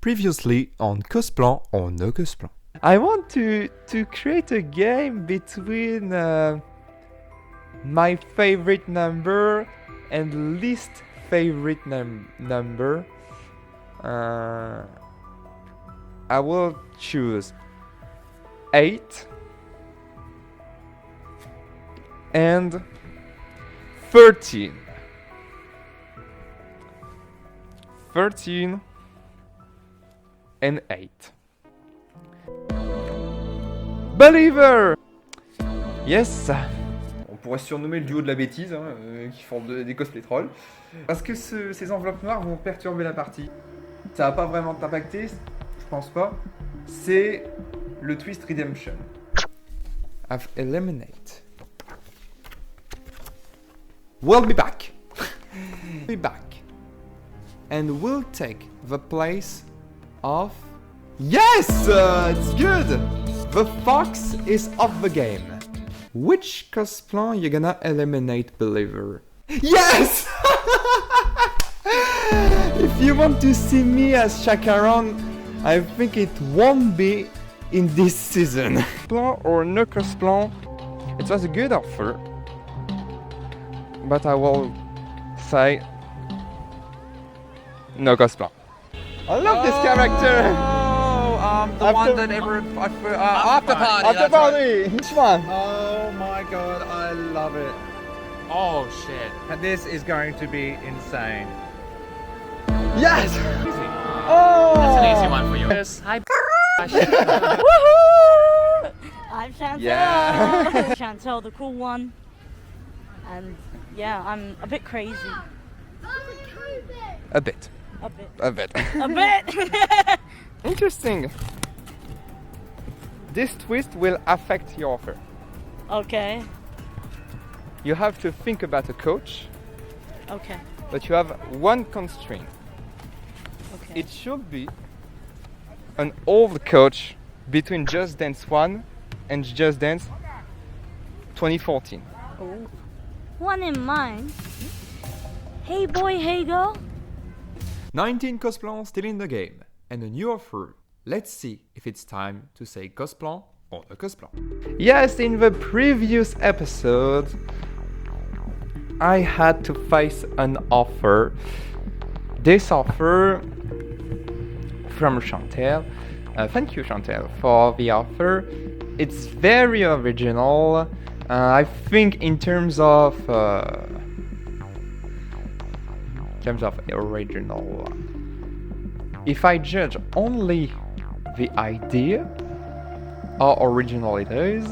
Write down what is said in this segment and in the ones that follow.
Previously on Cosplan or No Cosplan. I want to create a game between my favorite number and least favorite number. I will choose 8 and 13. 13 and 8. Believer! Yes! On pourrait surnommer le duo de la bêtise, qui font des cosplay trolls. Parce que ces enveloppes noires vont perturber la partie. Ça va pas vraiment t'impacter, je pense pas. C'est le Twist Redemption. I've eliminated. We'll be back. Be back. And we'll take the place of... Yes! It's good! The fox is off the game. Which Cosplan you gonna eliminate, Believer? Yes! If you want to see me as Chacaron, I think it won't be in this season. Cosplan or no Cosplan, it was a good offer. But I will say no Cosplan. I love this character! The one that everyone after party. After party! Which one? Oh my god, I love it. Oh shit. And this is going to be insane. Yes! Easy. Oh! That's an easy one for you. Yes. Hi. Woohoo! I'm Chantel. Yeah. Chantel, the cool one. And yeah, I'm a bit crazy. A bit. A bit. A bit. A bit. Interesting. This twist will affect your offer. Okay. You have to think about a coach, Okay. but you have one constraint. Okay. It should be an old coach between Just Dance 1 and Just Dance 2014. Oh. One in mind. Hey boy, hey girl. 19 Cosplans still in the game, and a new offer. Let's see if it's time to say Cosplan or no Cosplan. Yes, in the previous episode, I had to face an offer. This offer from Chantel. Thank you, Chantel, for the offer. It's very original. I think in terms of original, if I judge only the idea, how original it is,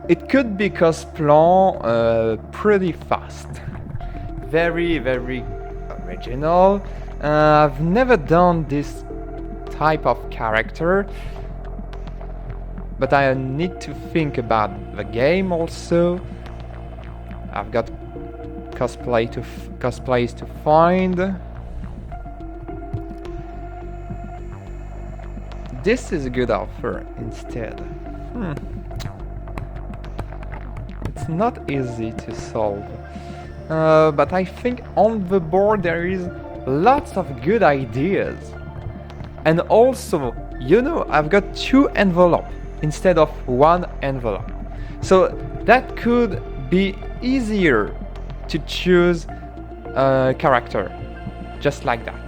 it could be Cosplan pretty fast. Very, very original. I've never done this type of character, but I need to think about the game also. I've got cosplays to find. This is a good offer instead. It's not easy to solve. But I think on the board there is lots of good ideas. And also, I've got 2 envelopes instead of 1 envelope. So that could be easier to choose a character, just like that.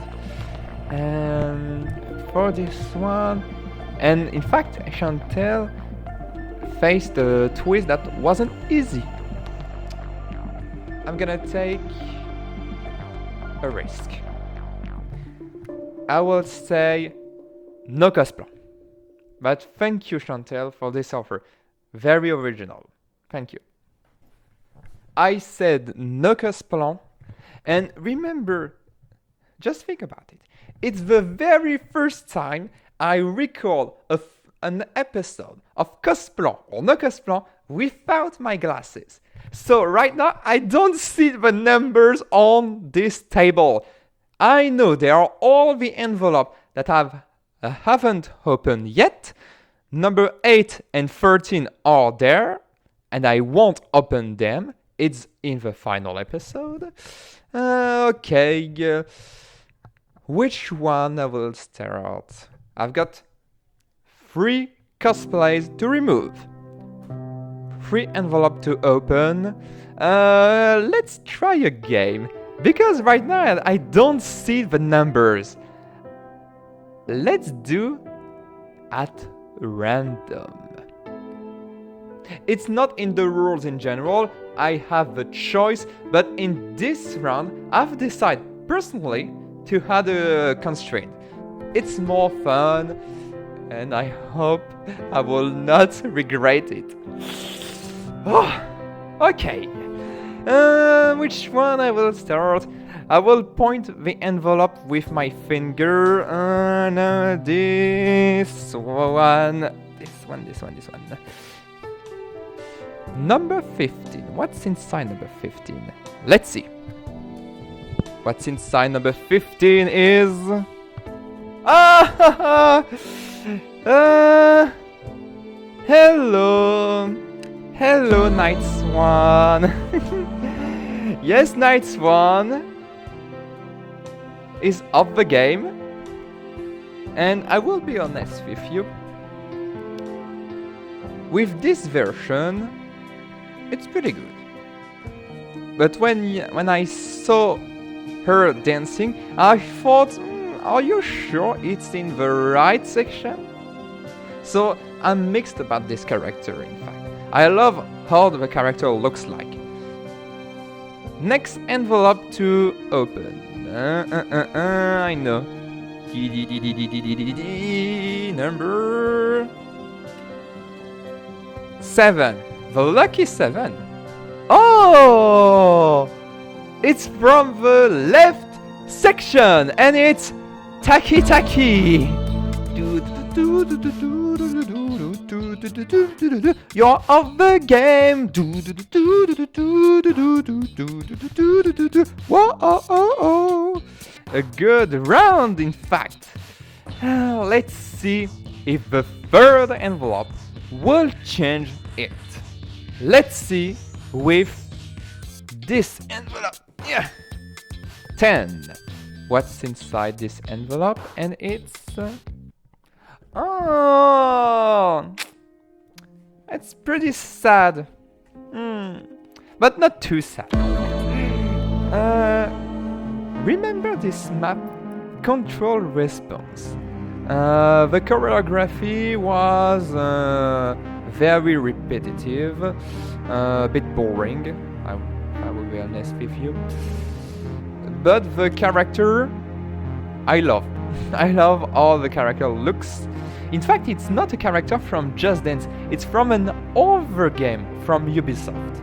And for this one, and in fact, Chantel faced a twist that wasn't easy. I'm gonna take a risk. I will say no Cosplan. But thank you, Chantel, for this offer. Very original. Thank you. I said no Cosplan, and remember, just think about it. It's the very first time I record an episode of Cosplan or no Cosplan without my glasses. So right now, I don't see the numbers on this table. I know they are all the envelopes that haven't opened yet. Number 8 and 13 are there, and I won't open them. It's in the final episode. Okay. which one I will start? I've got 3 cosplays to remove, 3 envelopes to open. Let's try a game, because right now I don't see the numbers. Let's do at random. It's not in the rules in general, I have the choice, but in this round I've decided personally to add a constraint. It's more fun and I hope I will not regret it. Oh, okay. Which one I will start? I will point the envelope with my finger. No, this one. This one. Number 15. What's inside number 15? Let's see. What's inside number 15 is... Hello. Hello, Night Swan. Yes, Night Swan is off the game. And I will be honest with you. With this version, it's pretty good. But when I saw her dancing, I thought, are you sure it's in the right section? So I'm mixed about this character, in fact. I love how the character looks like. Next envelope to open. I know. Number 7. The lucky 7. Oh! It's from the left section and it's Taki Taki. You're off the game. Whoa! A good round, in fact. Let's see if the third envelope will change it. Let's see with this envelope. Yeah. 10. What's inside this envelope? And it's... Oh! It's pretty sad. But not too sad. Remember this map? Control response. The choreography was very repetitive, a bit boring, I will be honest with you. But the character, I love. I love how the character looks. In fact, it's not a character from Just Dance, it's from an older game from Ubisoft.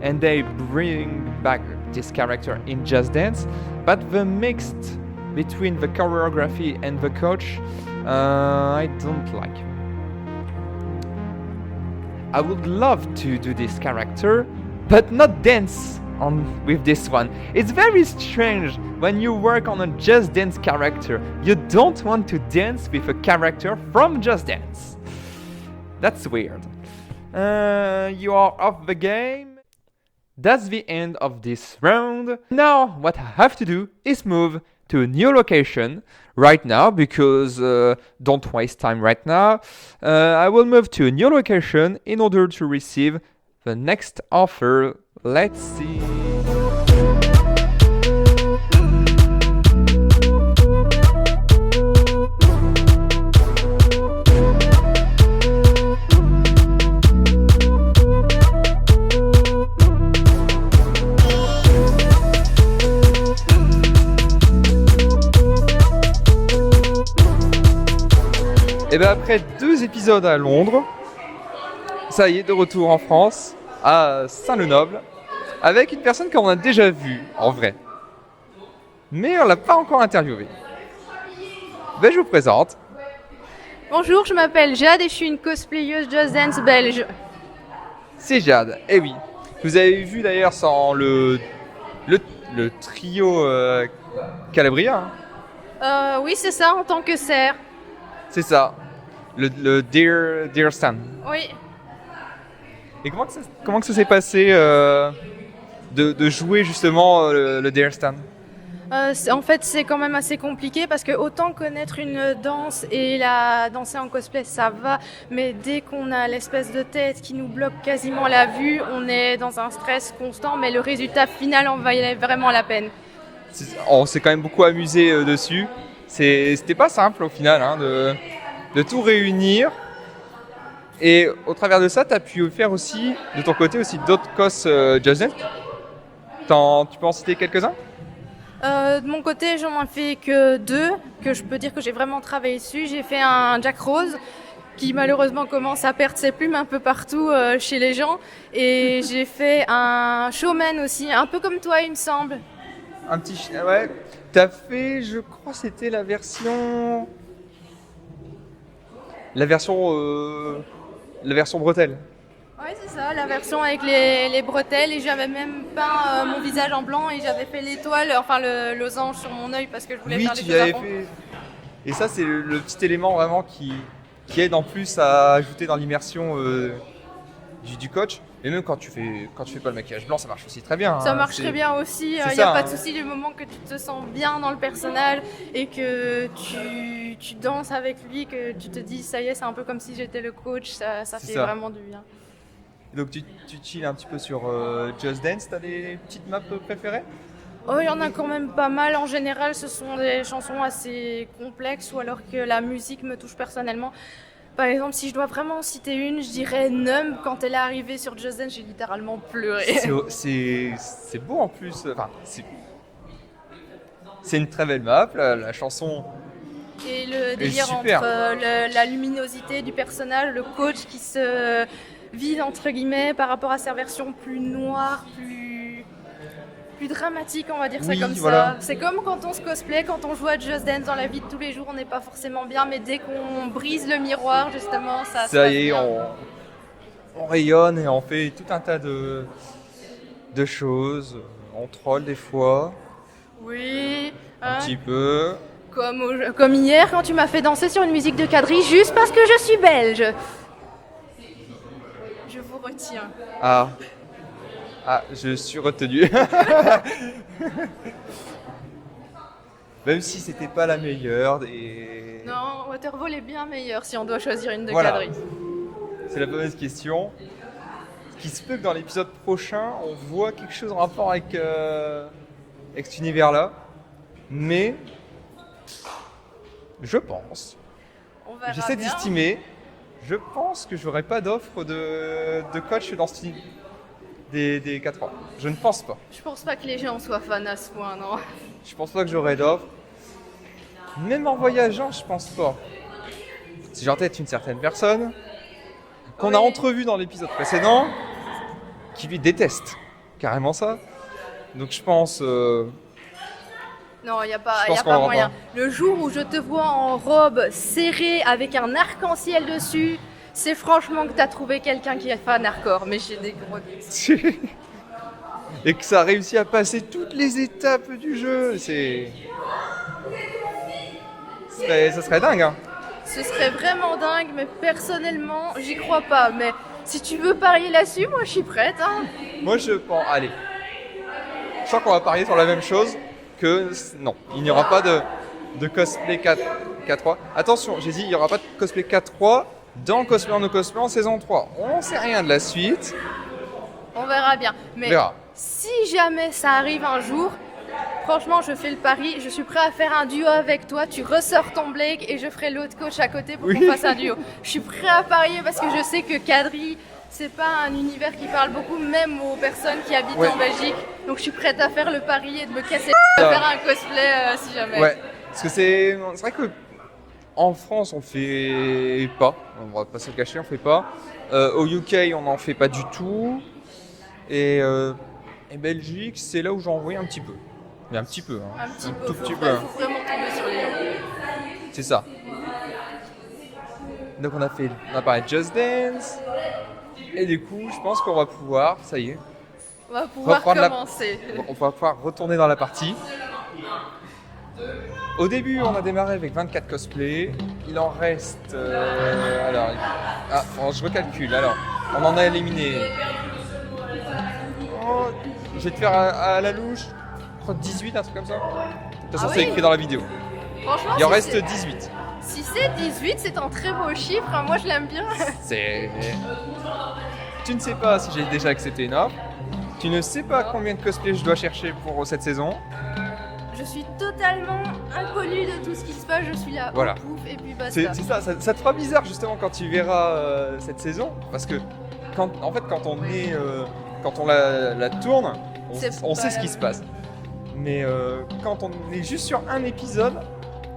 And they bring back this character in Just Dance, but the mixed between the choreography and the coach, I don't like. I would love to do this character, but not dance with this one. It's very strange when you work on a Just Dance character. You don't want to dance with a character from Just Dance. That's weird. You are off the game. That's the end of this round. Now what I have to do is move to a new location right now, because don't waste time right now. I will move to a new location in order to receive the next offer. Let's see. Et bien après 2 épisodes à Londres, ça y est, de retour en France, à Saint-Lenoble, avec une personne qu'on a déjà vue, en vrai. Mais on l'a pas encore interviewée. Ben, je vous présente. Bonjour, je m'appelle Jade et je suis une cosplayeuse Just Dance belge. C'est Jade, eh oui. Vous avez vu d'ailleurs sans le trio Calabria. Hein. Oui, c'est ça, en tant que serre. C'est ça, le Dear Stan. Oui. Et comment que ça s'est passé de jouer justement le Dear Stan? En fait, c'est quand même assez compliqué parce que autant connaître une danse et la danser en cosplay, ça va, mais dès qu'on a l'espèce de tête qui nous bloque quasiment la vue, on est dans un stress constant, mais le résultat final en valait vraiment la peine. On s'est quand même beaucoup amusé dessus. C'était pas simple au final hein, de tout réunir. Et au travers de ça, tu as pu faire aussi, de ton côté, aussi d'autres cos Just Dance. Tu peux en citer quelques-uns? De mon côté, j'en ai fait que 2, que je peux dire que j'ai vraiment travaillé dessus. J'ai fait un Jack Rose, qui malheureusement commence à perdre ses plumes un peu partout chez les gens. Et j'ai fait un Showman aussi, un peu comme toi, il me semble. Un petit... Ouais. T'as fait, je crois, c'était la version... La version bretelle. Oui, c'est ça, la version avec les bretelles. Et j'avais même peint mon visage en blanc et j'avais fait l'étoile, enfin le losange sur mon œil parce que je voulais faire des choses à fond. Fait. Et ça, c'est le petit élément vraiment qui aide en plus à ajouter dans l'immersion du coach. Et même quand tu fais pas le maquillage blanc, ça marche aussi très bien. Ça marche très bien aussi. Il n'y a pas de souci du moment que tu te sens bien dans le personnage et que tu danses avec lui, que tu te dis ça y est, c'est un peu comme si j'étais le coach. Ça fait vraiment du bien. Donc tu chill un petit peu sur Just Dance, t'as des petites maps préférées? Oh, il y en a quand même pas mal. En général, ce sont des chansons assez complexes ou alors que la musique me touche personnellement. Par exemple, si je dois vraiment en citer une, je dirais Numb. Quand elle est arrivée sur Just Dance, j'ai littéralement pleuré. C'est beau en plus. Enfin, c'est une très belle map, la chanson. Et le délire entre la luminosité du personnage, le coach qui se vide entre guillemets par rapport à sa version plus noire, plus dramatique, on va dire ça comme ça. C'est comme quand on se cosplay, quand on joue à Just Dance dans la vie de tous les jours, on n'est pas forcément bien, mais dès qu'on brise le miroir, justement, ça y est, on rayonne et on fait tout un tas de choses. On troll des fois. Oui. Un petit peu. Comme hier, quand tu m'as fait danser sur une musique de quadrille, juste parce que je suis belge. Je vous retiens. Ah, je suis retenu. Même si c'était pas la meilleure. Non, Waterfall est bien meilleur si on doit choisir une de quadrille. C'est la fameuse question. Ce qui se peut que dans l'épisode prochain, on voit quelque chose en rapport avec cet univers-là. Mais je pense, j'essaie d'estimer, je pense que j'aurai pas d'offre de coach dans ce style. Des 4 ans. Je ne pense pas. Je pense pas que les gens soient fans à ce point, non. Je pense pas que j'aurai d'offres. Même en voyageant, je pense pas. Si j'ai en tête une certaine personne qu'on a entrevue dans l'épisode précédent, qui lui déteste carrément ça. Donc je pense... Non, il n'y a pas moyen. Le jour où je te vois en robe serrée avec un arc-en-ciel dessus, c'est franchement que tu as trouvé quelqu'un qui est fan hardcore, mais j'ai des gros doutes. Et que ça a réussi à passer toutes les étapes du jeu, ça serait dingue, hein. Ce serait vraiment dingue, mais personnellement, j'y crois pas. Mais si tu veux parier là-dessus, moi je suis prête, hein. Moi je pense, allez. Je crois qu'on va parier sur la même chose que non, il n'y aura pas de cosplay 4-3. Attention, j'ai dit, il n'y aura pas de cosplay 4-3 dans Cosplay en No Cosplay en saison 3. On sait rien de la suite. On verra bien. Mais si jamais ça arrive un jour, franchement, je fais le pari. Je suis prêt à faire un duo avec toi. Tu ressors ton Blake et je ferai l'autre coach à côté pour qu'on fasse un duo. Je suis prêt à parier parce que je sais que Quadrille, c'est pas un univers qui parle beaucoup, même aux personnes qui habitent en Belgique. Donc je suis prête à faire le pari et de me casser à faire un cosplay si jamais. Ouais, parce que c'est vrai que en France, on fait pas. On va pas se le cacher, on fait pas. Au UK, on n'en fait pas du tout. Et Belgique, c'est là où j'en vois un petit peu. Mais un petit peu. Hein. Tout petit peu. Il faut vraiment tomber sur les gens. C'est ça. Donc on a parlé de Just Dance. Et du coup, je pense qu'on va pouvoir, ça y est. On va pouvoir commencer. On va pouvoir retourner dans la partie. Au début, on a démarré avec 24 cosplays. Il en reste... je recalcule. Alors, on en a éliminé... je vais te faire à la louche. crois 18, un truc comme ça. De toute façon, Ah c'est oui. écrit dans la vidéo. Franchement, Il en si reste c'est- 18. Si c'est 18, c'est un très beau chiffre. Moi, je l'aime bien. C'est... Tu ne sais pas si j'ai déjà accepté une offre. Tu ne sais pas combien de cosplays je dois chercher pour cette saison. Je suis totalement inconnue de tout ce qui se passe. Je suis là, Voilà. au pouf, et puis basta. C'est ça, ça te fera bizarre justement quand tu verras cette saison. Parce que quand on la tourne, on sait ce qui se passe. Mais quand on est juste sur un épisode,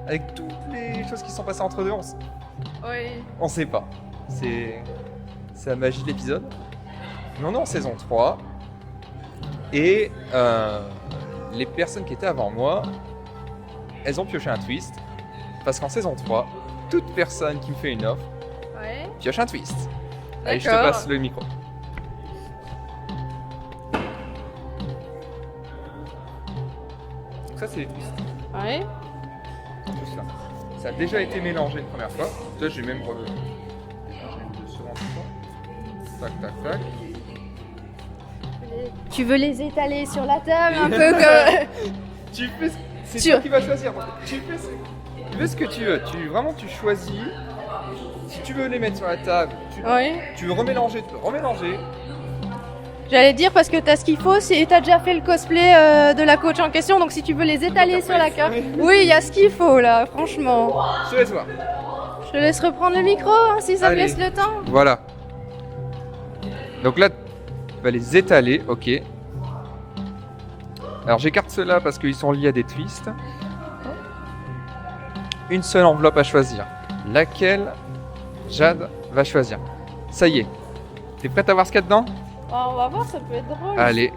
avec toutes les choses qui sont passées entre deux, Oui. on sait pas. C'est la magie de l'épisode. Mais on est en saison 3. Et les personnes qui étaient avant moi, elles ont pioché un twist. Parce qu'en saison 3, toute personne qui me fait une offre Ouais. pioche un twist. Allez, je te D'accord. passe le micro. Donc ça, c'est les twists. Ouais. Tout ça. Ça a déjà été mélangé une première fois. Là, j'ai même mélangé une seconde fois. Tac, tac, tac. Tu veux les étaler sur la table un peu comme. Tu fais ce... C'est Tu- toi qui vas choisir. Tu fais ce que tu veux. Vraiment, tu choisis. Si tu veux les mettre sur la table, Oui. tu veux remélanger, tu peux remélanger. J'allais dire parce que t'as ce qu'il faut, t'as déjà fait le cosplay de la coach en question, donc si tu veux les étaler sur la carte. Oui, il y a ce qu'il faut là, franchement. Je te laisse voir. Je te laisse reprendre le micro hein, si ça me Allez. laisse le temps. Voilà. Donc là, tu vas les étaler, ok. Alors j'écarte ceux-là parce qu'ils sont liés à des twists. Une seule enveloppe à choisir. Laquelle Jade va choisir? Ça y est. T'es prête à voir ce qu'il y a dedans? Oh, on va voir, ça peut être drôle. Allez.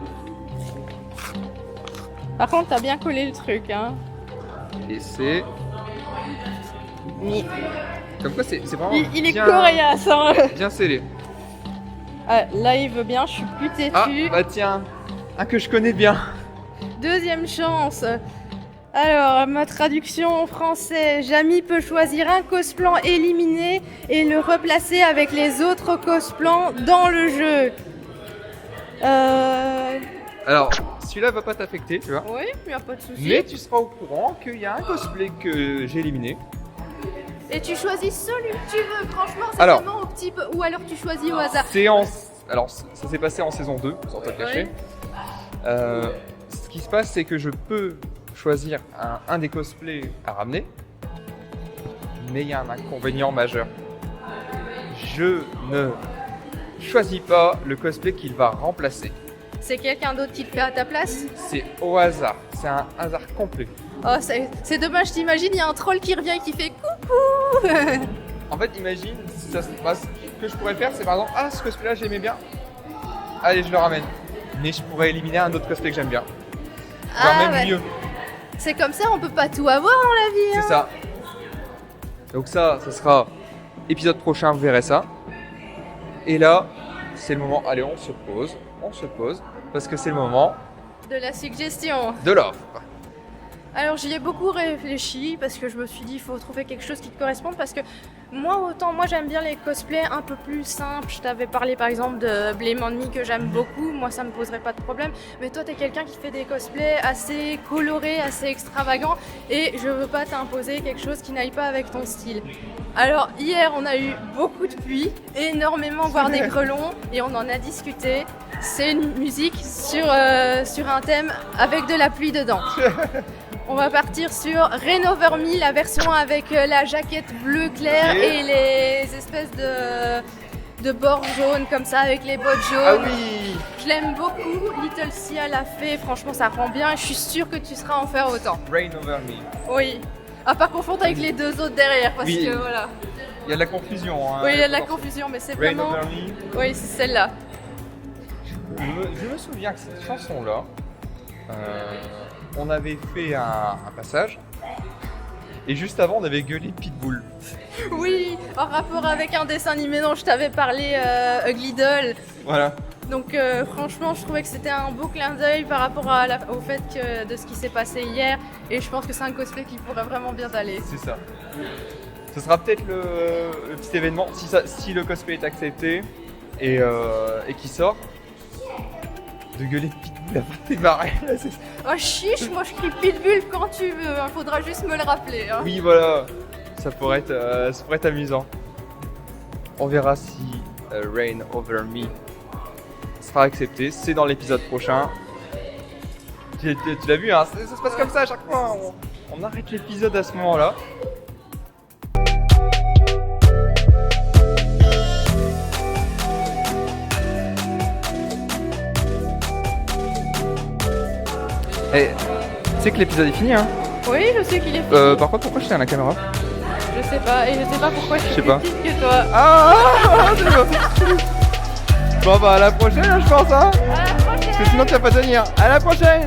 Par contre, t'as bien collé le truc. Hein. Et c'est... Comme quoi c'est vraiment Il est bien, coriace. Hein. bien scellé. Ah, là, il veut bien, je suis plus têtue. Ah bah tiens, un que je connais bien. Deuxième chance. Alors, ma traduction en français. Jamy peut choisir un cosplay éliminé et le replacer avec les autres cosplans dans le jeu. Alors, celui-là va pas t'affecter, tu vois. Oui, il n'y a pas de souci. Mais tu seras au courant qu'il y a un cosplay que j'ai éliminé. Et tu choisis celui que tu veux, franchement, c'est Alors. vraiment au petit peu. Ou alors tu choisis au hasard. Alors, ça s'est passé en saison 2, sans te le cacher. Oui. Ce qui se passe, c'est que je peux choisir un des cosplays à ramener. Mais il y a un inconvénient majeur. Je ne choisis pas le cosplay qu'il va remplacer. C'est quelqu'un d'autre qui le fait à ta place. C'est au hasard. C'est un hasard complet. Oh, c'est dommage, t'imagines, il y a un troll qui revient et qui fait coucou. En fait, imagine, ce que je pourrais faire, c'est par exemple, ce cosplay-là, j'aimais bien. Allez, je le ramène. Mais je pourrais éliminer un autre cosplay que j'aime bien. Voire même ouais. mieux. C'est comme ça, on peut pas tout avoir dans la vie. C'est Hein. ça. Donc ça sera épisode prochain, vous verrez ça. Et là, c'est le moment. Allez, on se pose, parce que c'est le moment De la suggestion. de l'offre. Alors j'y ai beaucoup réfléchi parce que je me suis dit il faut trouver quelque chose qui te corresponde parce que moi j'aime bien les cosplays un peu plus simples. Je t'avais parlé par exemple de Blame on Me que j'aime beaucoup, moi ça me poserait pas de problème. Mais toi t'es quelqu'un qui fait des cosplays assez colorés, assez extravagants et je veux pas t'imposer quelque chose qui n'aille pas avec ton style. Alors hier on a eu beaucoup de pluie, énormément voire des grêlons et on en a discuté. C'est une musique sur un thème avec de la pluie dedans. On va partir sur Rain Over Me, la version avec la jaquette bleu clair Ok. et les espèces de bords jaunes comme ça avec les bottes jaunes. Ah oui. Je l'aime beaucoup, Little Sia l'a fait, franchement ça rend bien et je suis sûre que tu seras en faire autant. Rain Over Me. Oui, à pas confondre avec les deux autres derrière parce Oui. que voilà. Il y a de la confusion. Hein. Oui, il y a de la confusion mais c'est Rain vraiment... Over Me. Oui, c'est celle-là. Je me souviens que cette chanson-là, on avait fait un passage. Et juste avant, on avait gueulé Pitbull. Oui, en rapport avec un dessin animé dont je t'avais parlé, Ugly Doll. Voilà. Donc franchement, je trouvais que c'était un beau clin d'œil par rapport au fait de ce qui s'est passé hier. Et je pense que c'est un cosplay qui pourrait vraiment bien aller. C'est ça. Ce sera peut-être le petit événement, si le cosplay est accepté et qui sort, de gueuler Pitbull T'es barré. Oh chiche, moi je crie pitbull quand tu veux, hein. Faudra juste me le rappeler. Hein. Oui, voilà. Ça pourrait être amusant. On verra si Reign Over Me sera accepté. C'est dans l'épisode prochain. Tu l'as vu, hein, ça se passe comme ça à chaque fois. On arrête l'épisode à ce moment-là. Et tu sais que l'épisode est fini, hein? Oui, je sais qu'il est fini. Par contre, pourquoi je tiens à la caméra? Je sais pas, et je sais pas pourquoi je suis sais plus pas. petite que toi. C'est bon. Bon bah à la prochaine, je pense, hein? À la prochaine. Parce que sinon tu vas pas tenir. À la prochaine.